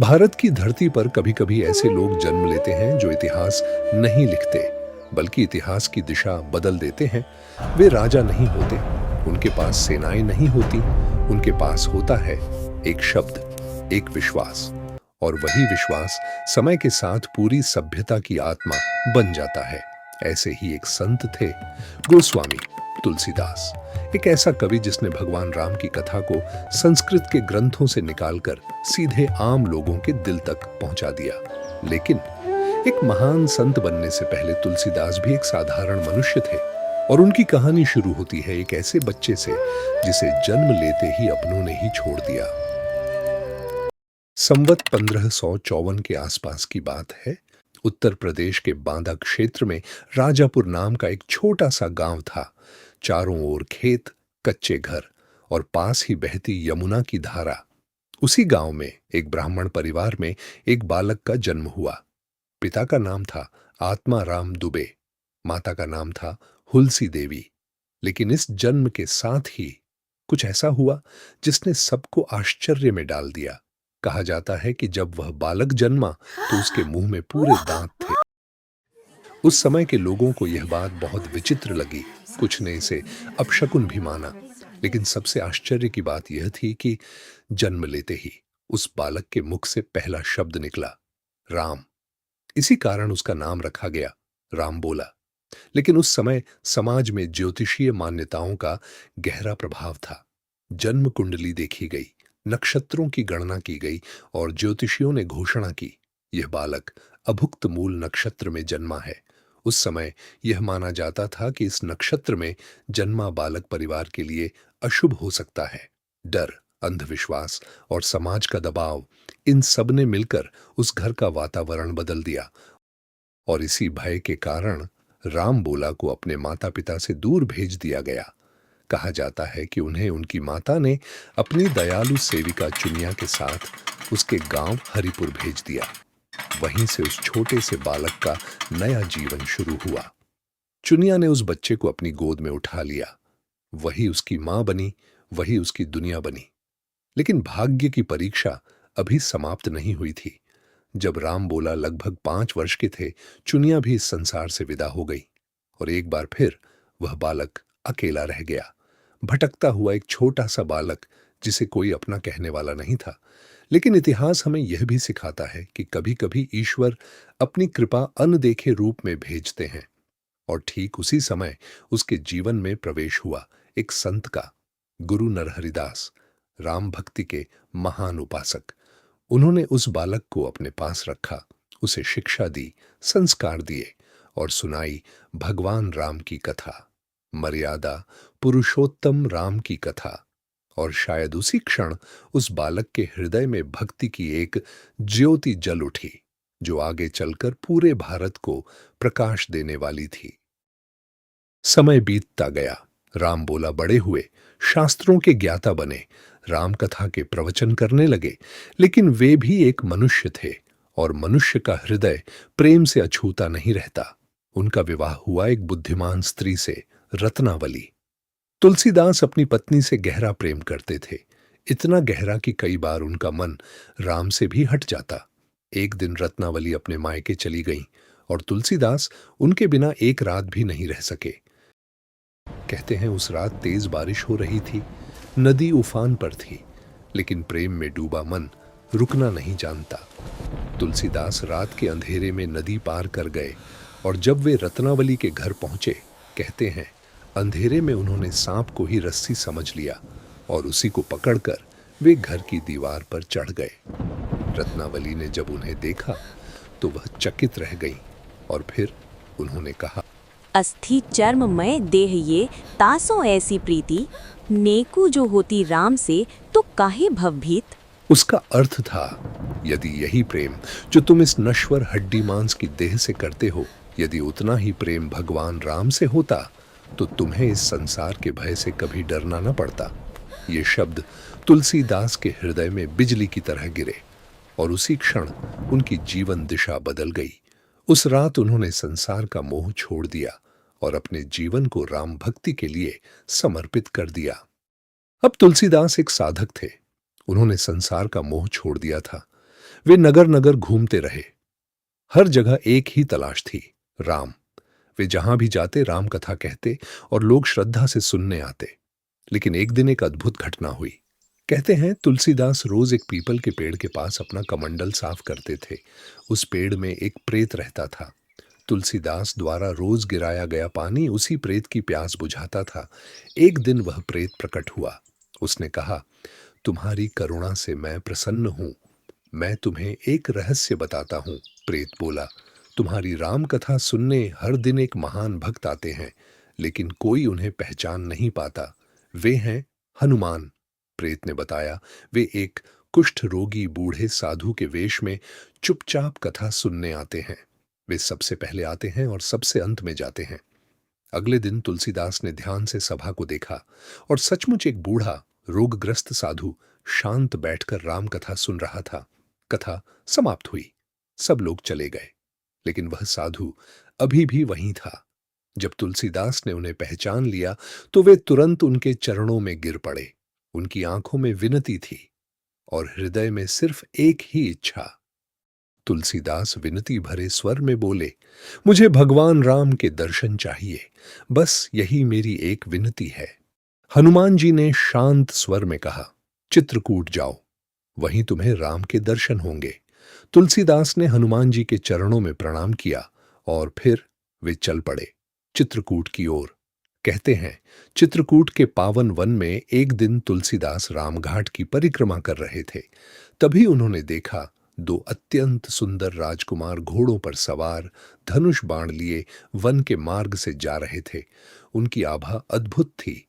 भारत की धरती पर कभी-कभी ऐसे लोग जन्म लेते हैं जो इतिहास नहीं लिखते, बल्कि इतिहास की दिशा बदल देते हैं। वे राजा नहीं होते, उनके पास सेनाएं नहीं होती, उनके पास होता है एक शब्द, एक विश्वास। और वही विश्वास समय के साथ पूरी सभ्यता की आत्मा बन जाता है। ऐसे ही एक संत थे, गोस्वामी तुलसीदास। एक ऐसा कवि जिसने भगवान राम की कथा को संस्कृत के ग्रंथों से निकालकर सीधे आम लोगों के दिल तक पहुंचा दिया। लेकिन एक महान संत बनने से पहले तुलसीदास भी एक साधारण मनुष्य थे। और उनकी कहानी शुरू होती है एक ऐसे बच्चे से जिसे जन्म लेते ही अपनों ने ही छोड़ दिया। संवत 1554 के आसपास की बात है। उत्तर प्रदेश के बांदा क्षेत्र में राजापुर नाम का एक छोटा सा गांव था। चारों ओर खेत, कच्चे घर और पास ही बहती यमुना की धारा। उसी गांव में एक ब्राह्मण परिवार में एक बालक का जन्म हुआ। पिता का नाम था आत्मा राम दुबे, माता का नाम था हुलसी देवी। लेकिन इस जन्म के साथ ही कुछ ऐसा हुआ जिसने सबको आश्चर्य में डाल दिया। कहा जाता है कि जब वह बालक जन्मा तो उसके मुंह में पूरे दांत थे। उस समय के लोगों को यह बात बहुत विचित्र लगी। कुछ ने इसे अपशकुन भी माना। लेकिन सबसे आश्चर्य की बात यह थी कि जन्म लेते ही उस बालक के मुख से पहला शब्द निकला, राम। इसी कारण उसका नाम रखा गया, राम बोला। लेकिन उस समय समाज में ज्योतिषीय मान्यताओं का गहरा प्रभाव था। जन्म कुंडली देखी गई, नक्षत्रों की गणना की गई और ज्योतिषियों ने घोषणा की, यह बालक अभुक्त मूल नक्षत्र में जन्मा है। उस समय यह माना जाता था कि इस नक्षत्र में जन्मा बालक परिवार के लिए अशुभ हो सकता है। डर, अंधविश्वास और समाज का दबाव, इन सब ने मिलकर उस घर का वातावरण बदल दिया। और इसी भय के कारण राम बोला को अपने माता पिता से दूर भेज दिया गया। कहा जाता है कि उन्हें उनकी माता ने अपनी दयालु सेविका चुनिया के साथ उसके गांव हरिपुर भेज दिया। वहीं से उस छोटे से बालक का नया जीवन शुरू हुआ। चुनिया ने उस बच्चे को अपनी गोद में उठा लिया। वही उसकी मां बनी, वही उसकी दुनिया बनी। लेकिन भाग्य की परीक्षा अभी समाप्त नहीं हुई थी। जब राम बोला लगभग 5 वर्ष के थे, चुनिया भी इस संसार से विदा हो गई। और एक बार फिर वह बालक अकेला रह गया, भटकता हुआ एक छोटा सा बालक जिसे कोई अपना कहने वाला नहीं था। लेकिन इतिहास हमें यह भी सिखाता है कि कभी कभी ईश्वर अपनी कृपा अनदेखे रूप में भेजते हैं। और ठीक उसी समय उसके जीवन में प्रवेश हुआ एक संत का, गुरु नरहरिदास, राम भक्ति के महान उपासक। उन्होंने उस बालक को अपने पास रखा, उसे शिक्षा दी, संस्कार दिए और सुनाई भगवान राम की कथा, मर्यादा पुरुषोत्तम राम की कथा। और शायद उसी क्षण उस बालक के हृदय में भक्ति की एक ज्योति जल उठी, जो आगे चलकर पूरे भारत को प्रकाश देने वाली थी। समय बीतता गया, राम बोला बड़े हुए, शास्त्रों के ज्ञाता बने, राम कथा के प्रवचन करने लगे। लेकिन वे भी एक मनुष्य थे और मनुष्य का हृदय प्रेम से अछूता नहीं रहता। उनका विवाह हुआ एक बुद्धिमान स्त्री से, रत्नावली। तुलसीदास अपनी पत्नी से गहरा प्रेम करते थे, इतना गहरा कि कई बार उनका मन राम से भी हट जाता। एक दिन रत्नावली अपने मायके चली गईं और तुलसीदास उनके बिना एक रात भी नहीं रह सके। कहते हैं उस रात तेज बारिश हो रही थी, नदी उफान पर थी, लेकिन प्रेम में डूबा मन रुकना नहीं जानता। तुलसीदास रात के अंधेरे में नदी पार कर गए और जब वे रत्नावली के घर पहुंचे, कहते हैं अंधेरे में उन्होंने सांप को ही रस्सी समझ लिया और उसी को पकड़कर वे घर की दीवार पर चढ़ गए। रत्नावली ने जब उन्हें देखा तो वह चकित रह गई और फिर उन्होंने कहा, अस्थि चर्ममय देह ये तासों ऐसी प्रीति, नेकू जो होती राम से तो काहे भवभीत। उसका अर्थ था, यदि यही प्रेम जो तुम इस नश्वर हड्डी मांस की देह से करते हो, यदि उतना ही प्रेम भगवान राम से होता तो तुम्हें इस संसार के भय से कभी डरना न पड़ता। ये शब्द तुलसीदास के हृदय में बिजली की तरह गिरे और उसी क्षण उनकी जीवन दिशा बदल गई। उस रात उन्होंने संसार का मोह छोड़ दिया और अपने जीवन को राम भक्ति के लिए समर्पित कर दिया। अब तुलसीदास एक साधक थे। उन्होंने संसार का मोह छोड़ दिया था। वे नगर नगर घूमते रहे। हर जगह एक ही तलाश थी, राम। वे जहां भी जाते राम कथा कहते और लोग श्रद्धा से सुनने आते। लेकिन एक दिन एक अद्भुत घटना हुई। कहते हैं तुलसीदास रोज एक पीपल के पेड़ के पास अपना कमंडल साफ करते थे। उस पेड़ में एक प्रेत रहता था। तुलसीदास द्वारा रोज गिराया गया पानी उसी प्रेत की प्यास बुझाता था। एक दिन वह प्रेत प्रकट हुआ। उसने कहा, तुम्हारी करुणा से मैं प्रसन्न हूं। मैं तुम्हें एक रहस्य बताता हूं। प्रेत बोला, तुम्हारी राम कथा सुनने हर दिन एक महान भक्त आते हैं, लेकिन कोई उन्हें पहचान नहीं पाता। वे हैं हनुमान। प्रेत ने बताया, वे एक कुष्ठ रोगी बूढ़े साधु के वेश में चुपचाप कथा सुनने आते हैं। वे सबसे पहले आते हैं और सबसे अंत में जाते हैं। अगले दिन तुलसीदास ने ध्यान से सभा को देखा और सचमुच एक बूढ़ा रोगग्रस्त साधु शांत बैठकर राम कथा सुन रहा था। कथा समाप्त हुई। सब लोग चले गए, लेकिन वह साधु अभी भी वहीं था। जब तुलसीदास ने उन्हें पहचान लिया तो वे तुरंत उनके चरणों में गिर पड़े। उनकी आंखों में विनती थी और हृदय में सिर्फ एक ही इच्छा। तुलसीदास विनती भरे स्वर में बोले, मुझे भगवान राम के दर्शन चाहिए, बस यही मेरी एक विनती है। हनुमान जी ने शांत स्वर में कहा, चित्रकूट जाओ, वहीं तुम्हें राम के दर्शन होंगे। तुलसीदास ने हनुमान जी के चरणों में प्रणाम किया और फिर वे चल पड़े चित्रकूट की ओर। कहते हैं चित्रकूट के पावन वन में एक दिन तुलसीदास रामघाट की परिक्रमा कर रहे थे। तभी उन्होंने देखा दो अत्यंत सुंदर राजकुमार घोड़ों पर सवार धनुष बाण लिए वन के मार्ग से जा रहे थे। उनकी आभा अद्भुत थी,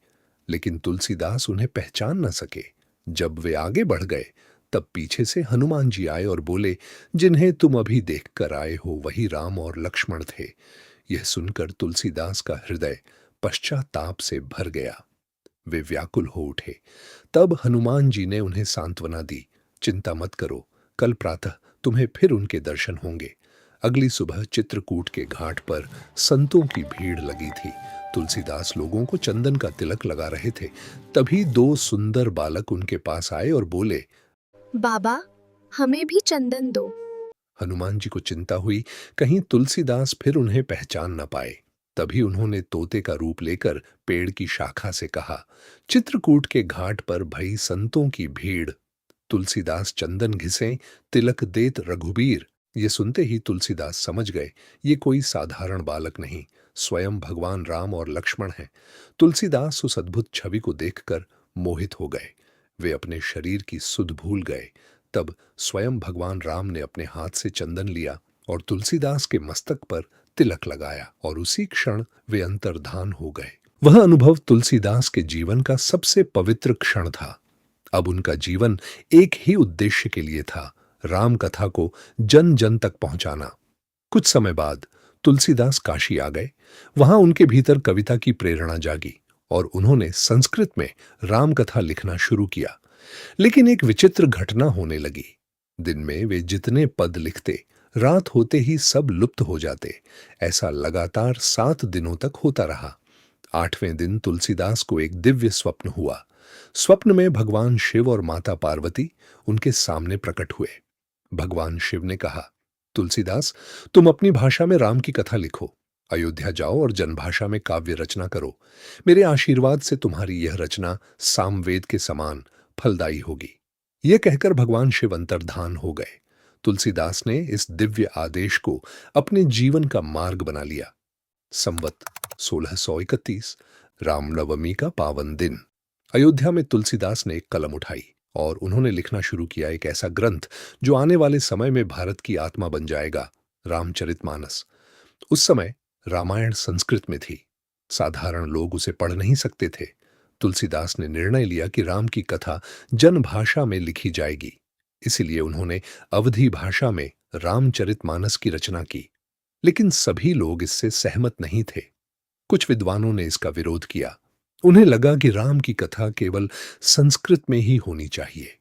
लेकिन तुलसीदास उन्हें पहचान न सके। जब वे आगे बढ़ गए तब पीछे से हनुमान जी आए और बोले, जिन्हें तुम अभी देख कर आए हो वही राम और लक्ष्मण थे। यह सुनकर तुलसीदास का हृदय पश्चाताप से भर गया। वे व्याकुल हो उठे। तब हनुमान जी ने उन्हें सांत्वना दी, चिंता मत करो, कल प्रातः तुम्हें फिर उनके दर्शन होंगे। अगली सुबह चित्रकूट के घाट पर संतों की भीड़ लगी थी। तुलसीदास लोगों को चंदन का तिलक लगा रहे थे। तभी दो सुंदर बालक उनके पास आए और बोले, बाबा, हमें भी चंदन दो। हनुमान जी को चिंता हुई, कहीं तुलसीदास फिर उन्हें पहचान न पाए। तभी उन्होंने तोते का रूप लेकर पेड़ की शाखा से कहा, चित्रकूट के घाट पर भई संतों की भीड़, तुलसीदास चंदन घिसें, तिलक देत रघुबीर। ये सुनते ही तुलसीदास समझ गए ये कोई साधारण बालक नहीं, स्वयं भगवान राम और लक्ष्मण हैं। तुलसीदास उस अद्भुत छवि को देखकर मोहित हो गए। वे अपने शरीर की सुध भूल गए। तब स्वयं भगवान राम ने अपने हाथ से चंदन लिया और तुलसीदास के मस्तक पर तिलक लगाया और उसी क्षण वे अंतर्धान हो गए। वह अनुभव तुलसीदास के जीवन का सबसे पवित्र क्षण था। अब उनका जीवन एक ही उद्देश्य के लिए था, राम कथा को जन जन तक पहुंचाना। कुछ समय बाद तुलसीदास काशी आ गए। वहां उनके भीतर कविता की प्रेरणा जागी और उन्होंने संस्कृत में राम कथा लिखना शुरू किया। लेकिन एक विचित्र घटना होने लगी। दिन में वे जितने पद लिखते, रात होते ही सब लुप्त हो जाते। ऐसा लगातार 7 दिनों तक होता रहा। 8वें दिन तुलसीदास को एक दिव्य स्वप्न हुआ। स्वप्न में भगवान शिव और माता पार्वती उनके सामने प्रकट हुए। भगवान शिव ने कहा, तुलसीदास, तुम अपनी भाषा में राम की कथा लिखो, अयोध्या जाओ और जनभाषा में काव्य रचना करो। मेरे आशीर्वाद से तुम्हारी यह रचना सामवेद के समान फलदायी होगी। यह कहकर भगवान शिव अंतर्धान हो गए। तुलसीदास ने इस दिव्य आदेश को अपने जीवन का मार्ग बना लिया। संवत 1631, रामनवमी का पावन दिन। अयोध्या में तुलसीदास ने एक कलम उठाई और उन्होंने लिखना शुरू किया एक ऐसा ग्रंथ जो आने वाले समय में भारत की आत्मा बन जाएगा, रामचरितमानस। उस समय रामायण संस्कृत में थी। साधारण लोग उसे पढ़ नहीं सकते थे। तुलसीदास ने निर्णय लिया कि राम की कथा जनभाषा में लिखी जाएगी। इसीलिए उन्होंने अवधी भाषा में रामचरितमानस की रचना की। लेकिन सभी लोग इससे सहमत नहीं थे। कुछ विद्वानों ने इसका विरोध किया। उन्हें लगा कि राम की कथा केवल संस्कृत में ही होनी चाहिए।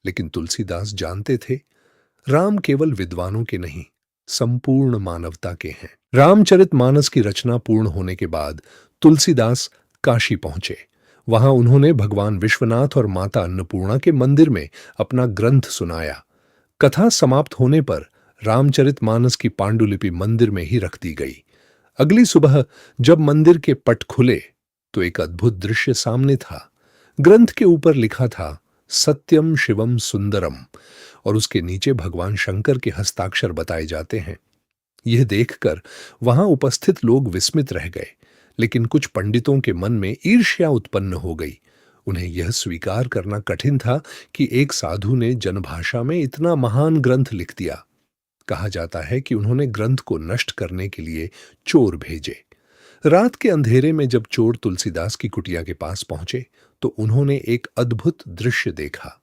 लेकिन तुलसीदास जानते थे, राम केवल विद्वानों के नहीं, संपूर्ण मानवता के हैं। रामचरितमानस की रचना पूर्ण होने के बाद तुलसीदास काशी पहुंचे। वहां उन्होंने भगवान विश्वनाथ और माता अन्नपूर्णा के मंदिर में अपना ग्रंथ सुनाया। कथा समाप्त होने पर रामचरितमानस की पांडुलिपि मंदिर में ही रख दी गई। अगली सुबह जब मंदिर के पट खुले तो एक अद्भुत दृश्य सामने था। ग्रंथ के ऊपर लिखा था सत्यम शिवम सुंदरम और उसके नीचे भगवान शंकर के हस्ताक्षर बताए जाते हैं। यह देखकर वहां उपस्थित लोग विस्मित रह गए, लेकिन कुछ पंडितों के मन में ईर्ष्या उत्पन्न हो गई। उन्हें यह स्वीकार करना कठिन था कि एक साधु ने जनभाषा में इतना महान ग्रंथ लिख दिया। कहा जाता है कि उन्होंने ग्रंथ को नष्ट करने के लिए चोर भेजे। रात के अंधेरे में जब चोर तुलसीदास की कुटिया के पास पहुंचे तो उन्होंने एक अद्भुत दृश्य देखा।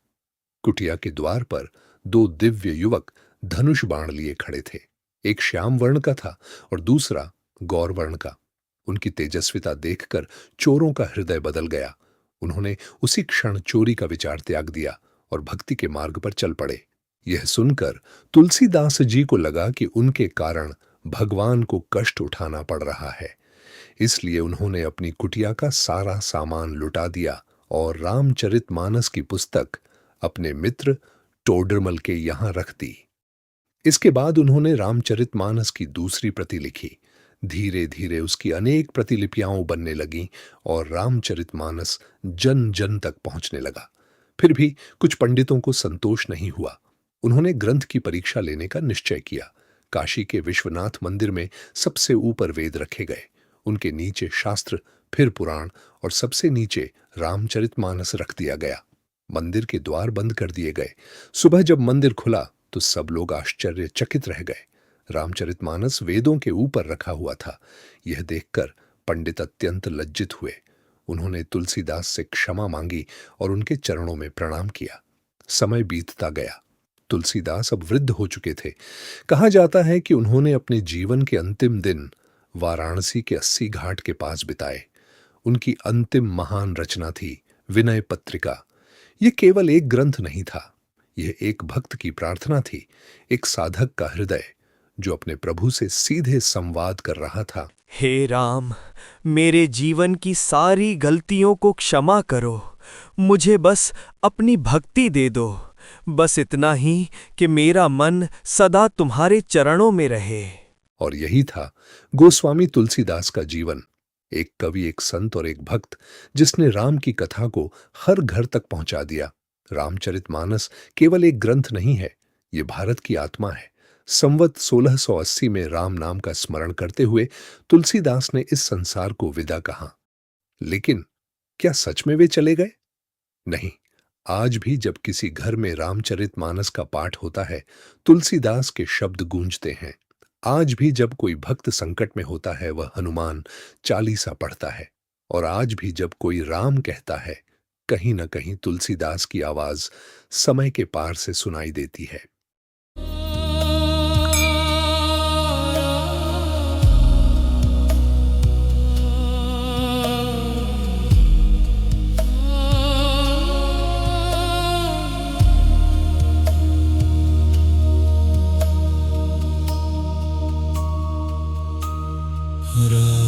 कुटिया के द्वार पर दो दिव्य युवक धनुष बाण लिए खड़े थे। एक श्याम वर्ण का था और दूसरा गौर वर्ण का। उनकी तेजस्विता देखकर चोरों का हृदय बदल गया। उन्होंने उसी क्षण चोरी का विचार त्याग दिया और भक्ति के मार्ग पर चल पड़े। यह सुनकर तुलसीदास जी को लगा कि उनके कारण भगवान को कष्ट उठाना पड़ रहा है। इसलिए उन्होंने अपनी कुटिया का सारा सामान लुटा दिया और रामचरितमानस की पुस्तक अपने मित्र टोडरमल के यहां रख दी। इसके बाद उन्होंने रामचरितमानस की दूसरी प्रति लिखी। धीरे धीरे उसकी अनेक प्रतिलिपियां बनने लगीं और रामचरितमानस जन जन तक पहुंचने लगा। फिर भी कुछ पंडितों को संतोष नहीं हुआ। उन्होंने ग्रंथ की परीक्षा लेने का निश्चय किया। काशी के विश्वनाथ मंदिर में सबसे ऊपर वेद रखे गए, उनके नीचे शास्त्र, फिर पुराण और सबसे नीचे रामचरितमानस रख दिया गया। मंदिर के द्वार बंद कर दिए गए। सुबह जब मंदिर खुला तो सब लोग आश्चर्यचकित रह गए। रामचरितमानस वेदों के ऊपर रखा हुआ था। यह देखकर पंडित अत्यंत लज्जित हुए। उन्होंने तुलसीदास से क्षमा मांगी और उनके चरणों में प्रणाम किया। समय बीतता गया। तुलसीदास अब वृद्ध हो चुके थे। कहा जाता है कि उन्होंने अपने जीवन के अंतिम दिन वाराणसी के 80 घाट के पास बिताए। उनकी अंतिम महान रचना थी विनय पत्रिका। यह केवल एक ग्रंथ नहीं था, यह एक भक्त की प्रार्थना थी, एक साधक का हृदय जो अपने प्रभु से सीधे संवाद कर रहा था। हे राम, मेरे जीवन की सारी गलतियों को क्षमा करो। मुझे बस अपनी भक्ति दे दो। बस इतना ही कि मेरा मन सदा तुम्हारे चरणों में रहे। और यही था गोस्वामी तुलसीदास का जीवन। एक कवि, एक संत और एक भक्त जिसने राम की कथा को हर घर तक पहुंचा दिया। रामचरितमानस केवल एक ग्रंथ नहीं है, ये भारत की आत्मा है। संवत 1680 में राम नाम का स्मरण करते हुए तुलसीदास ने इस संसार को विदा कहा। लेकिन क्या सच में वे चले गए? नहीं। आज भी जब किसी घर में रामचरितमानस का पाठ होता है, तुलसीदास के शब्द गूंजते हैं। आज भी जब कोई भक्त संकट में होता है, वह हनुमान चालीसा पढ़ता है। और आज भी जब कोई राम कहता है, कहीं न कहीं तुलसीदास की आवाज समय के पार से सुनाई देती है। Ra